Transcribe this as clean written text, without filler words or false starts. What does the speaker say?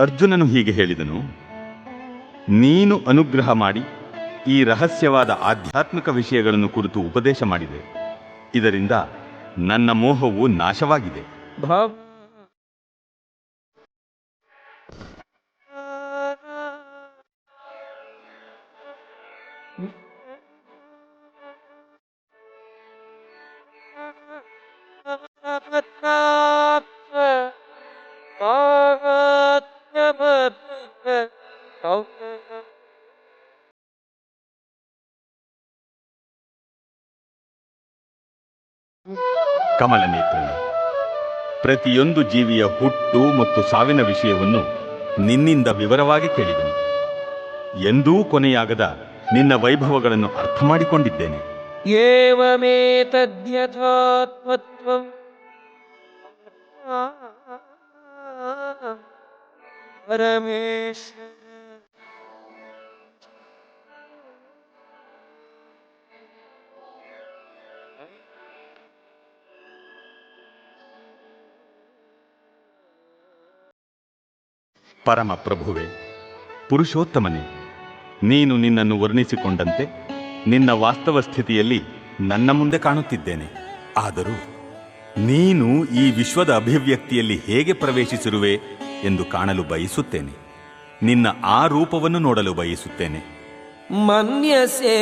ಅರ್ಜುನನು ಹೀಗೆ ಹೇಳಿದನು, ನೀನು ಅನುಗ್ರಹ ಮಾಡಿ ಈ ರಹಸ್ಯವಾದ ಆಧ್ಯಾತ್ಮಿಕ ವಿಷಯಗಳನ್ನು ಕುರಿತು ಉಪದೇಶ ಮಾಡಿದೆ. ಇದರಿಂದ ನನ್ನ ಮೋಹವು ನಾಶವಾಗಿದೆ. ಕಮಲನೇತ್ರನೇ, ಪ್ರತಿಯೊಂದು ಜೀವಿಯ ಹುಟ್ಟು ಮತ್ತು ಸಾವಿನ ವಿಷಯವನ್ನು ನಿನ್ನಿಂದ ವಿವರವಾಗಿ ಕೇಳಿದೆನು. ಎಂದೂ ಕೊನೆಯಾಗದ ನಿನ್ನ ವೈಭವಗಳನ್ನು ಅರ್ಥ ಮಾಡಿಕೊಂಡಿದ್ದೇನೆ. ಏವಮೇತದ್ಯಥಾತ್ಮತ್ವಂ ಪರಮೇಶ್ವರ. ಪರಮ ಪ್ರಭುವೆ, ಪುರುಷೋತ್ತಮನೇ, ನೀನು ನಿನ್ನನ್ನು ವರ್ಣಿಸಿಕೊಂಡಂತೆ ನಿನ್ನ ವಾಸ್ತವ ಸ್ಥಿತಿಯಲ್ಲಿ ನನ್ನ ಮುಂದೆ ಕಾಣುತ್ತಿದ್ದೇನೆ. ಆದರೂ ನೀನು ಈ ವಿಶ್ವದ ಅಭಿವ್ಯಕ್ತಿಯಲ್ಲಿ ಹೇಗೆ ಪ್ರವೇಶಿಸಿರುವೆ ಎಂದು ಕಾಣಲು ಬಯಸುತ್ತೇನೆ. ನಿನ್ನ ಆ ರೂಪವನ್ನು ನೋಡಲು ಬಯಸುತ್ತೇನೆ. ಮನ್ಯಸೇ